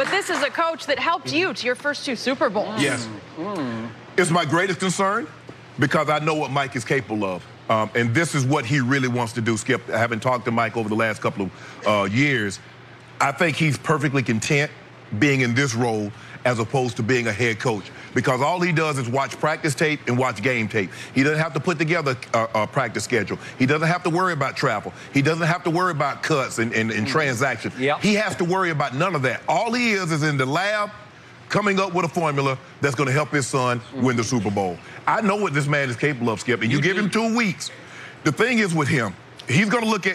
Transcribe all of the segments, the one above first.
But this is a coach that helped you to your first 2 Super Bowls. Yes. It's my greatest concern because I know what Mike is capable of. And this is what he really wants to do, Skip. Having talked to Mike over the last couple of years, I think he's perfectly content being in this role as opposed to being a head coach, because all he does is watch practice tape and watch game tape. He doesn't have to put together a practice schedule. He doesn't have to worry about travel. He doesn't have to worry about cuts and transactions. Yep. He has to worry about none of that. All he is in the lab coming up with a formula that's going to help his son win the Super Bowl. I know what this man is capable of, Skip, and you give him 2 weeks. The thing is with him, he's going to look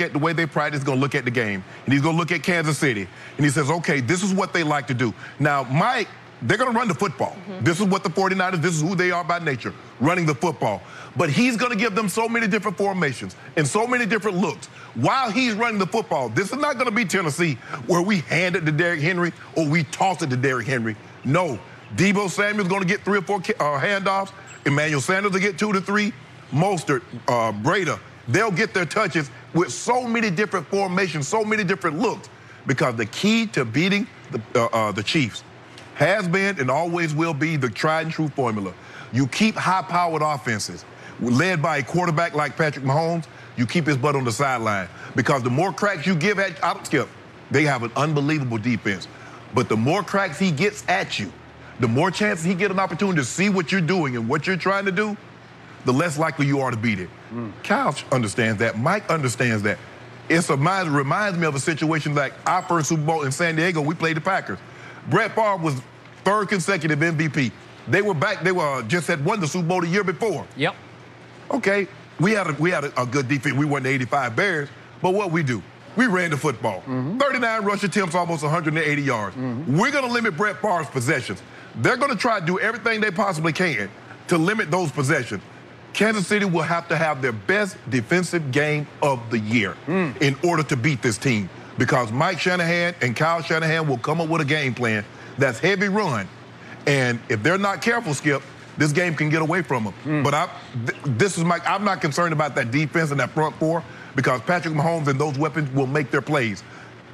at the way they practice, going to look at the game, and he's going to look at Kansas City, and he says, okay, this is what they like to do. Now, Mike, they're going to run the football. This is what the 49ers, this is who they are by nature, running the football. But he's going to give them so many different formations and so many different looks while he's running the football. This is not going to be Tennessee where we hand it to Derrick Henry or we toss it to Derrick Henry. No. Deebo Samuel's going to get 3 or 4 handoffs. Emmanuel Sanders will get 2 to 3. Mostert, Breda, they'll get their touches with so many different formations, so many different looks, because the key to beating the Chiefs has been and always will be the tried and true formula. You keep high-powered offenses led by a quarterback like Patrick Mahomes. You keep his butt on the sideline, because the more cracks you give at Skip, they have an unbelievable defense. But the more cracks he gets at you, the more chances he gets an opportunity to see what you're doing and what you're trying to do, the less likely you are to beat it. Kyle understands that. Mike understands that. It reminds me of a situation like our first Super Bowl in San Diego. We played the Packers. Brett Favre was 3rd consecutive MVP. They were back. They just had won the Super Bowl the year before. Yep. Okay, we had a good defense. We won the 85 Bears. But what we do? We ran the football. 39 rush attempts, almost 180 yards. We're going to limit Brett Favre's possessions. They're going to try to do everything they possibly can to limit those possessions. Kansas City will have to have their best defensive game of the year in order to beat this team, because Mike Shanahan and Kyle Shanahan will come up with a game plan that's heavy run. And if they're not careful, Skip, this game can get away from them. But I'm not concerned about that defense and that front 4, because Patrick Mahomes and those weapons will make their plays.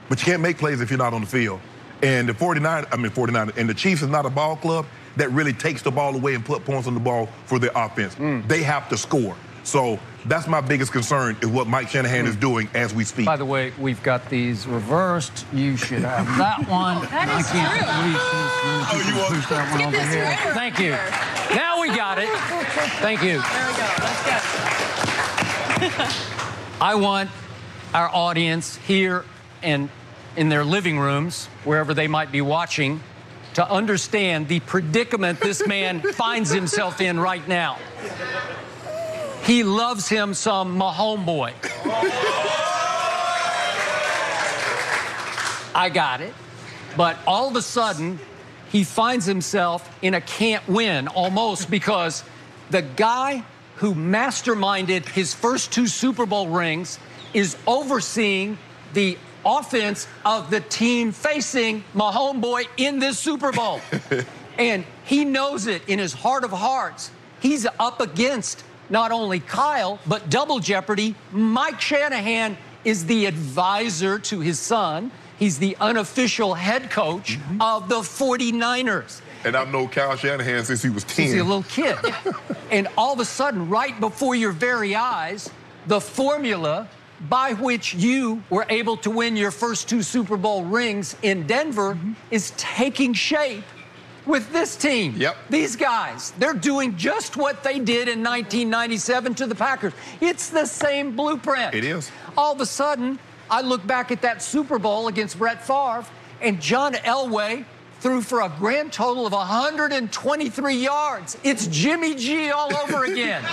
But you can't make plays if you're not on the field. And the 49ers, and the Chiefs is not a ball club that really takes the ball away and put points on the ball for their offense. They have to score. So that's my biggest concern, is what Mike Shanahan is doing as we speak. By the way, we've got these reversed. You should have that one. That is true. You want that one over here. Thank you. Now we got it. Thank you. There we go. That's good. I want our audience here and in their living rooms, wherever they might be watching, to understand the predicament this man finds himself in right now. He loves him some Mahomes boy. I got it. But all of a sudden, he finds himself in a can't win almost, because the guy who masterminded his first 2 Super Bowl rings is overseeing the offense of the team facing Mahomes boy in this Super Bowl. And he knows it in his heart of hearts. He's up against not only Kyle, but double jeopardy. Mike Shanahan is the advisor to his son. He's the unofficial head coach of the 49ers. And I've known Kyle Shanahan since he was 10. He's a little kid. And all of a sudden, right before your very eyes, the formula by which you were able to win your first 2 Super Bowl rings in Denver is taking shape with this team. Yep. These guys, they're doing just what they did in 1997 to the Packers. It's the same blueprint. It is. All of a sudden, I look back at that Super Bowl against Brett Favre, and John Elway threw for a grand total of 123 yards. It's Jimmy G all over again.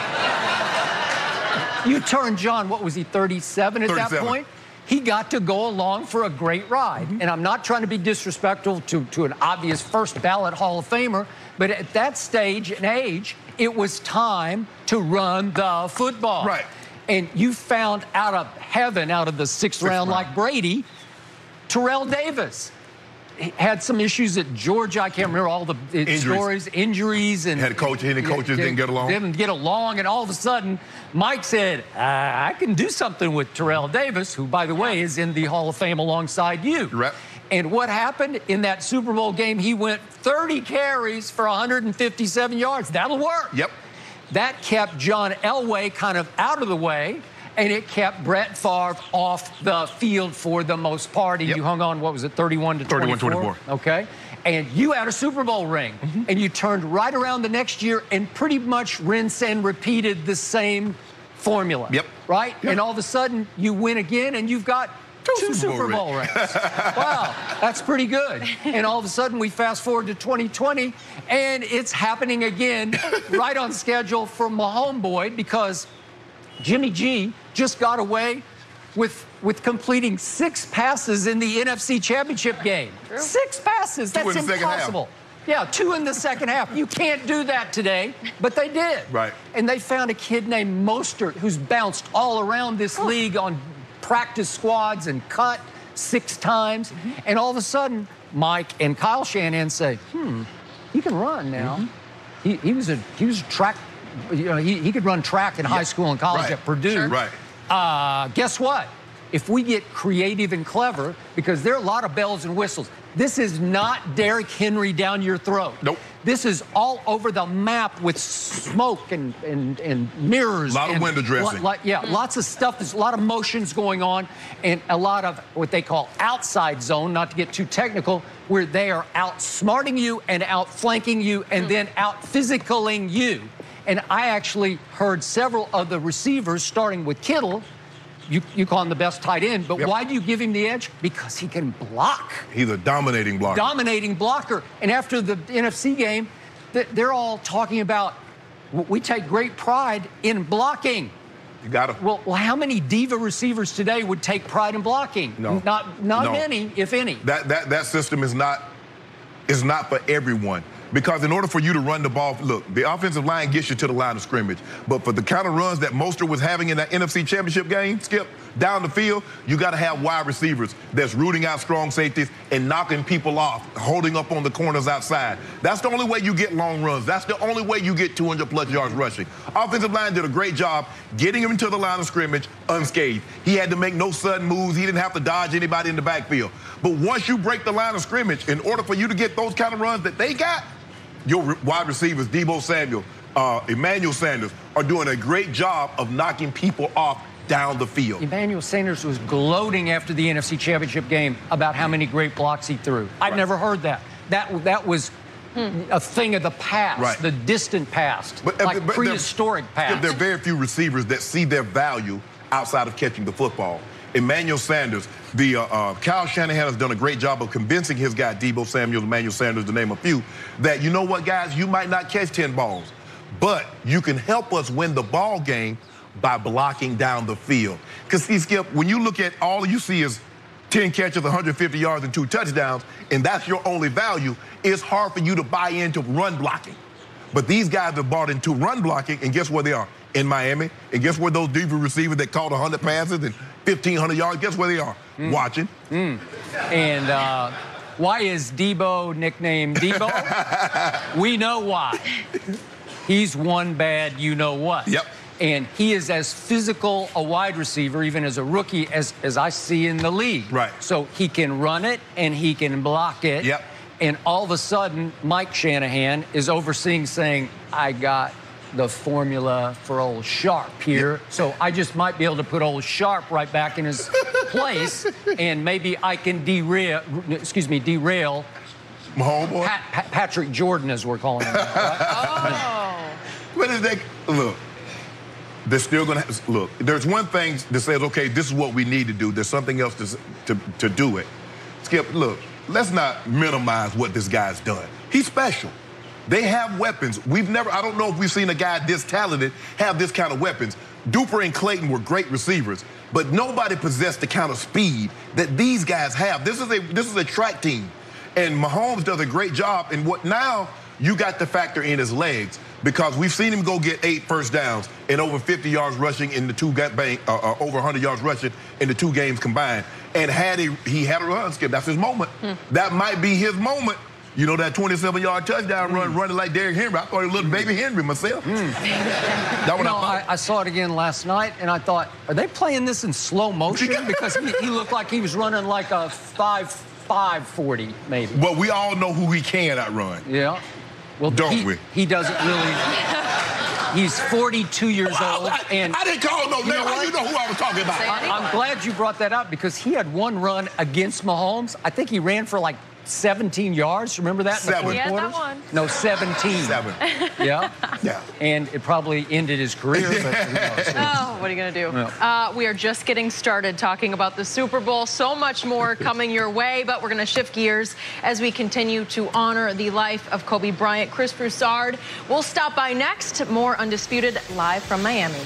You turned John, what was he, 37 at that point? He got to go along for a great ride. And I'm not trying to be disrespectful to an obvious first ballot Hall of Famer, but at that stage and age, it was time to run the football. Right. And you found out of heaven, out of the sixth round like Brady, Terrell Davis. He had some issues at Georgia. I can't remember all the stories, injuries. And had coaches didn't get along. Didn't get along, and all of a sudden, Mike said, I can do something with Terrell Davis, who, by the way, is in the Hall of Fame alongside you. Right. And what happened in that Super Bowl game? He went 30 carries for 157 yards. That'll work. Yep. That kept John Elway kind of out of the way, and it kept Brett Favre off the field for the most part. And you hung on, what was it, 31 to 24? 31-24. Okay. And you had a Super Bowl ring, and you turned right around the next year and pretty much rinse and repeated the same formula. Yep. Right? Yep. And all of a sudden, you win again, and you've got two Super Bowl rings. Wow, that's pretty good. And all of a sudden, we fast forward to 2020, and it's happening again, right on schedule for Mahomes, because Jimmy G just got away with completing 6 passes in the NFC Championship game. True. 6 passes. That's impossible. Yeah, 2 in the second half. You can't do that today, but they did. Right. And they found a kid named Mostert who's bounced all around this league on practice squads and cut 6 times. And all of a sudden, Mike and Kyle Shanahan say, he can run now. He was a track, he could run track in high school and college at Purdue. Sure. Right. Guess what? If we get creative and clever, because there are a lot of bells and whistles, this is not Derrick Henry down your throat. Nope. This is all over the map with smoke and mirrors. A lot of window dressing. Lots of stuff. There's a lot of motions going on, and a lot of what they call outside zone, not to get too technical, where they are outsmarting you and outflanking you and then out-physicaling you. And I actually heard several of the receivers, starting with Kittle. You call him the best tight end, but why do you give him the edge? Because he can block. He's a dominating blocker. Dominating blocker. And after the NFC game, they're all talking about, we take great pride in blocking. You got to. Well, how many diva receivers today would take pride in blocking? No. Not many, if any. That system is not for everyone. Because in order for you to run the ball, look, the offensive line gets you to the line of scrimmage. But for the kind of runs that Mostert was having in that NFC Championship game, Skip, down the field, you got to have wide receivers that's rooting out strong safeties and knocking people off, holding up on the corners outside. That's the only way you get long runs. That's the only way you get 200-plus yards rushing. Offensive line did a great job getting him to the line of scrimmage unscathed. He had to make no sudden moves. He didn't have to dodge anybody in the backfield. But once you break the line of scrimmage, in order for you to get those kind of runs that they got, your wide receivers, Deebo Samuel, Emmanuel Sanders, are doing a great job of knocking people off down the field. Emmanuel Sanders was gloating after the NFC Championship game about how many great blocks he threw. I'd never heard that. That was a thing of the past, the distant past, but prehistoric past. There are very few receivers that see their value outside of catching the football. Emmanuel Sanders, Kyle Shanahan has done a great job of convincing his guy, Deebo Samuel, Emmanuel Sanders, to name a few, that you know what, guys, you might not catch 10 balls, but you can help us win the ball game by blocking down the field. Because, see, Skip, when you look at all you see is 10 catches, 150 yards, and 2 touchdowns, and that's your only value, it's hard for you to buy into run blocking. But these guys have bought into run blocking, and guess where they are? In Miami. And guess where those diva receivers that caught 100 passes and 1,500 yards, guess where they are? Watching. And why is Deebo nicknamed Deebo? We know why. He's one bad you-know-what. Yep. And he is as physical a wide receiver, even as a rookie, as I see in the league. Right. So he can run it and he can block it. Yep. And all of a sudden, Mike Shanahan is overseeing, saying, I got the formula for old Sharpe here. So I just might be able to put old Sharpe right back in his place, and maybe I can derail Mahomes. Patrick Jordan, as we're calling him. Right? What is that? Look, they're still going to look. There's one thing that says, okay, this is what we need to do. There's something else to do it. Skip, look, let's not minimize what this guy's done. He's special. They have weapons. I don't know if we've seen a guy this talented have this kind of weapons. Duper and Clayton were great receivers, but nobody possessed the kind of speed that these guys have. This is a track team, and Mahomes does a great job. And what now you got to factor in his legs, because we've seen him go get 8 first downs and over 50 yards rushing in the over 100 yards rushing in the 2 games combined. And had he had a run, Skip, that's his moment. That might be his moment. You know, that 27-yard touchdown run, running like Derrick Henry. I thought he looked baby Henry myself. I saw it again last night, and I thought, are they playing this in slow motion? Because he looked like he was running like a 5.40 maybe. But we all know who he can outrun. Yeah. Well, Don't we? He doesn't really. He's 42 years old. And I didn't call no name. How you know who I was talking about? I'm glad you brought that up because he had one run against Mahomes. I think he ran for like 17 yards. Remember that? In the fourth quarter? That one. No, 17. 7. Yeah? Yeah. And it probably ended his career. But who knows? Oh, what are you going to do? Yeah. We are just getting started talking about the Super Bowl. So much more coming your way, but we're going to shift gears as we continue to honor the life of Kobe Bryant. Chris Broussard will stop by next. More Undisputed live from Miami.